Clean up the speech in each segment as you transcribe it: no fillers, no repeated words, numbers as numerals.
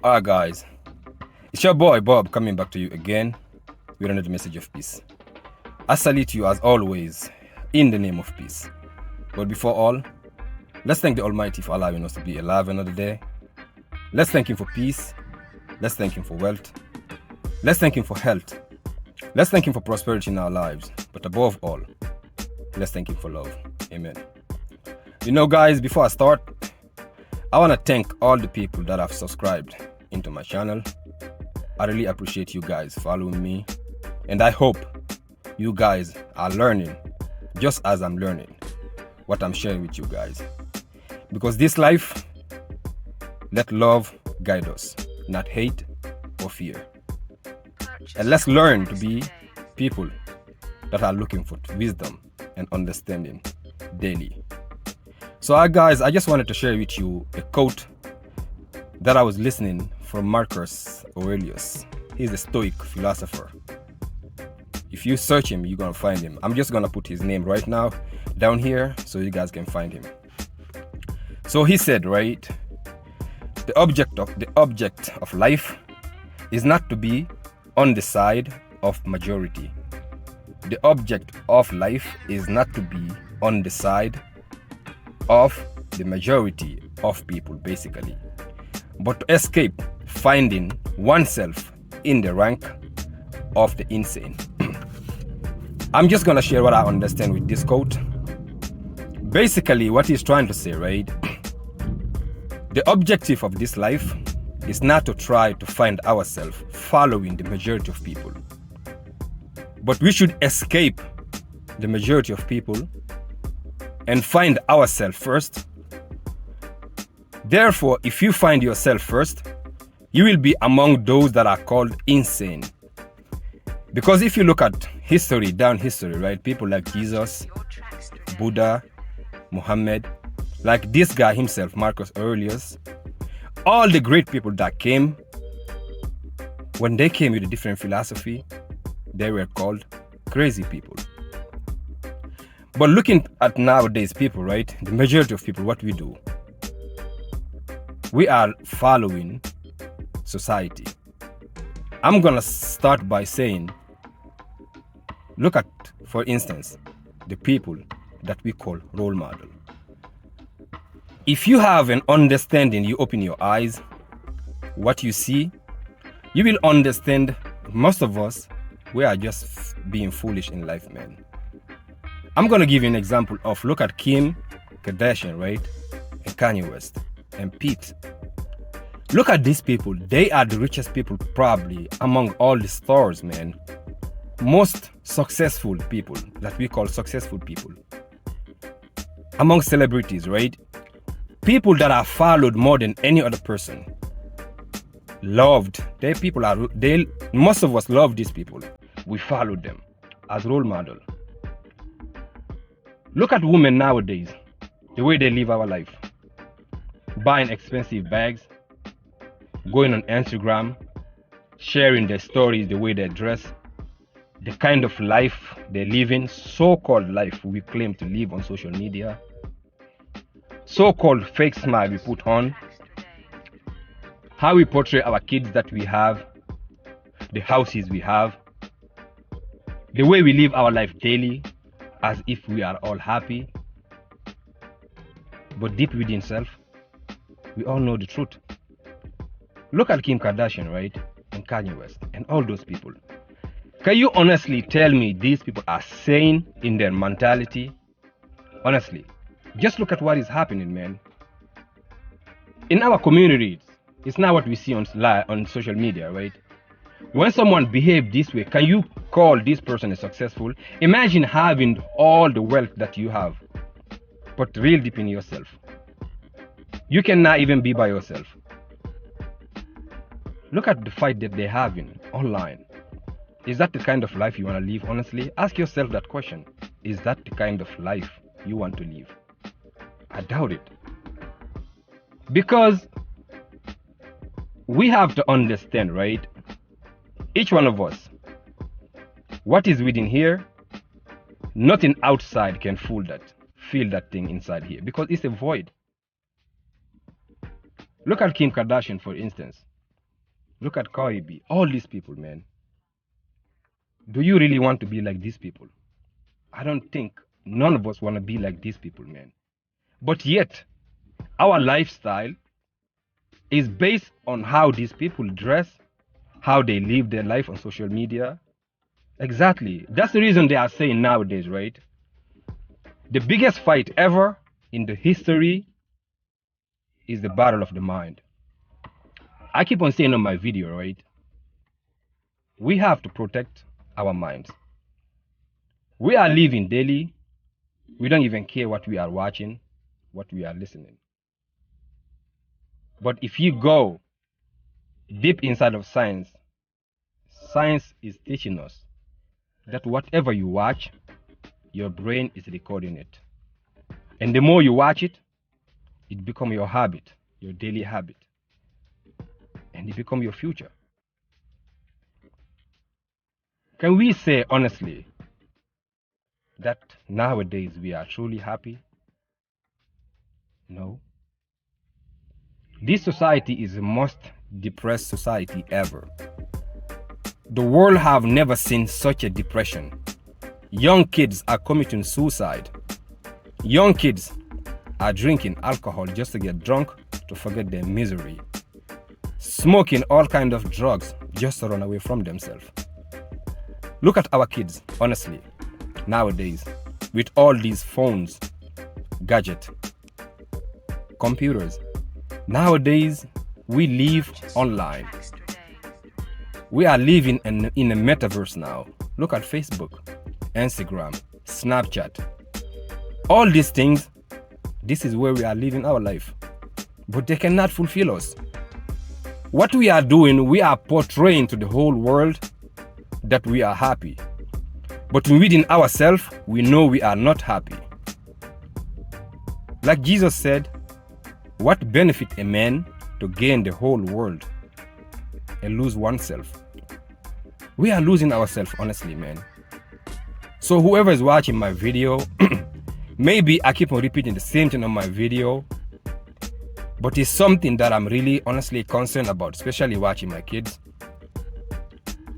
Alright guys, it's your boy Bob coming back to you again with another message of peace. I salute you as always in the name of peace. But before all, let's thank the Almighty for allowing us to be alive another day. Let's thank Him for peace. Let's thank Him for wealth. Let's thank Him for health. Let's thank Him for prosperity in our lives. But above all, let's thank Him for love. Amen. You know guys, before I start, I want to thank all the people that have subscribed into my channel. I really appreciate you guys following me, and I hope you guys are learning just as I'm learning what I'm sharing with you guys. Because this life, let love guide us, not hate or fear. And let's learn to be people that are looking for wisdom and understanding daily. So guys, I just wanted to share with you a quote that I was listening from Marcus Aurelius. He's a Stoic philosopher. If you search him, you're gonna find him. I'm just gonna put his name right now down here so you guys can find him. So he said, right, the object of life is not to be on the side of majority. The object of life is not to be on the side of the majority of people, basically, but to escape finding oneself in the rank of the insane. I'm just gonna share what I understand with this quote. Basically, what he's trying to say, right? The objective of this life is not to try to find ourselves following the majority of people, but we should escape the majority of people and find ourselves first. Therefore, if you find yourself first, you will be among those that are called insane. Because if you look at history, down history, right, people like Jesus, Buddha, Muhammad, like this guy himself, Marcus Aurelius, all the great people that came, when they came with a different philosophy, they were called crazy people. But looking at nowadays people, right, the majority of people, what we do, we are following society. I'm gonna start by saying, look at, for instance, the people that we call role model. If you have an understanding, you open your eyes, what you see, you will understand. Most of us, we are just being foolish in life, man. I'm gonna give you an example of, look at Kim Kardashian, right, and Kanye West and Pete. Look at these people. They are the richest people probably among all the stars, man. Most successful people that we call successful people among celebrities, right? People that are followed more than any other person. Loved. Most of us love these people. We follow them as role model. Look at women nowadays, the way they live our life. Buying expensive bags, going on Instagram, sharing their stories, the way they dress, the kind of life they live in, so-called life we claim to live on social media, so-called fake smile we put on, how we portray our kids that we have, the houses we have, the way we live our life daily, as if we are all happy. But deep within self, we all know the truth. Look at Kim Kardashian, right? And Kanye West and all those people. Can you honestly tell me these people are sane in their mentality? Honestly, just look at what is happening, man. In our communities, it's not what we see on social media, right? When someone behaves this way, can you call this person a successful? Imagine having all the wealth that you have, but real deep in yourself, you cannot even be by yourself. Look at the fight that they're having online. Is that the kind of life you want to live? Honestly, ask yourself that question. Is that the kind of life you want to live? I doubt it. Because we have to understand, right? Each one of us, what is within here, nothing outside can feel that thing inside here, because it's a void. Look at Kim Kardashian, for instance. Look at Cardi B. All these people, man. Do you really want to be like these people? I don't think none of us want to be like these people, man. But yet, our lifestyle is based on how these people dress, how they live their life on social media. Exactly. That's the reason they are saying nowadays, right? The biggest fight ever in the history is the battle of the mind. I keep on saying on my video, right? We have to protect our minds. We are living daily. We don't even care what we are watching, what we are listening. But if you go deep inside of science, science is teaching us that whatever you watch, your brain is recording it. And the more you watch it, it becomes your habit, your daily habit. And it becomes your future. Can we say honestly that nowadays we are truly happy? No. This society is the most depressed society ever. The world have never seen such a depression. Young kids are committing suicide. Young kids are drinking alcohol just to get drunk, to forget their misery. Smoking all kinds of drugs just to run away from themselves. Look at our kids, honestly, nowadays, with all these phones, gadgets, computers. Nowadays, we live online. We are living in a metaverse now. Look at Facebook, Instagram, Snapchat. All these things, this is where we are living our life. But they cannot fulfill us. What we are doing, we are portraying to the whole world that we are happy. But within ourselves, we know we are not happy. Like Jesus said, what benefit a man to gain the whole world and lose oneself? We are losing ourselves, honestly, man. So whoever is watching my video, maybe I keep on repeating the same thing on my video, but it's something that I'm really honestly concerned about, especially watching my kids.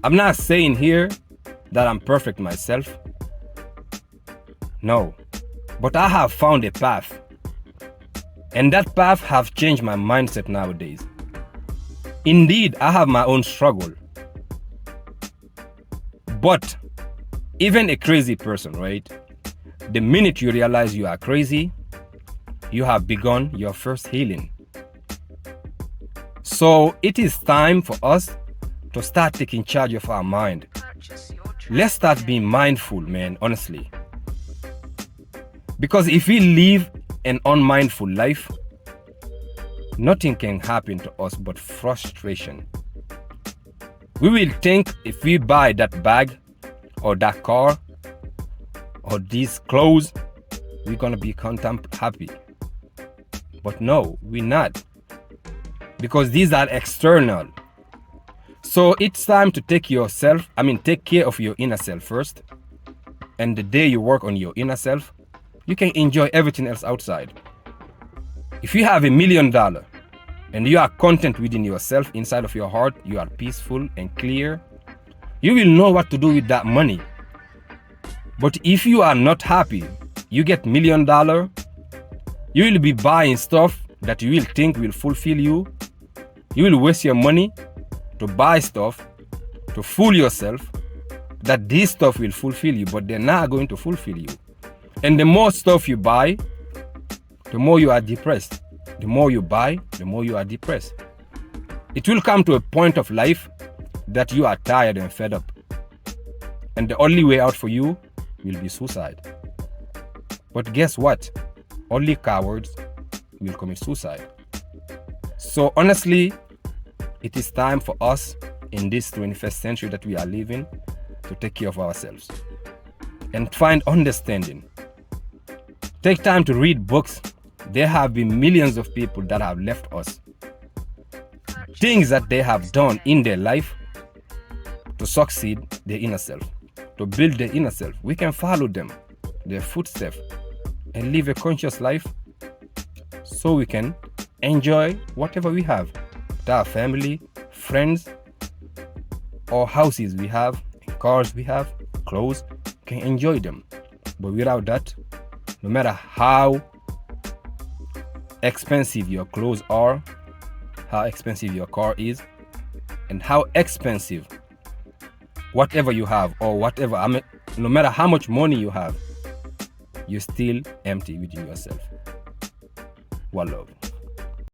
I'm not saying here that I'm perfect myself. No. But I have found a path. And that path have changed my mindset nowadays. Indeed, I have my own struggle. But even a crazy person, right? The minute you realize you are crazy, you have begun your first healing. So it is time for us to start taking charge of our mind. Let's start being mindful, man, honestly. Because if we live an unmindful life, nothing can happen to us but frustration. We will think if we buy that bag or that car or these clothes, we're gonna be content happy. But no, we're not. Because these are external. So it's time to take care of your inner self first. And the day you work on your inner self, you can enjoy everything else outside. If you have $1 million and you are content within yourself, inside of your heart, you are peaceful and clear, you will know what to do with that money. But if you are not happy, you get $1 million, you will be buying stuff that you will think will fulfill you. You will waste your money to buy stuff, to fool yourself that this stuff will fulfill you, but they're not going to fulfill you. And the more stuff you buy, the more you are depressed. The more you buy, the more you are depressed. It will come to a point of life that you are tired and fed up. And the only way out for you will be suicide. But guess what? Only cowards will commit suicide. So honestly, it is time for us in this 21st century that we are living to take care of ourselves and find understanding. Take time to read books. There have been millions of people that have left us. Things that they have done in their life to succeed their inner self, to build their inner self. We can follow them, their footsteps, and live a conscious life so we can enjoy whatever we have with our family, friends, or houses we have, cars we have, clothes, you can enjoy them. But without that, no matter how expensive your clothes are, how expensive your car is, and how expensive whatever you have, or whatever, no matter how much money you have, you're still empty within yourself. One love.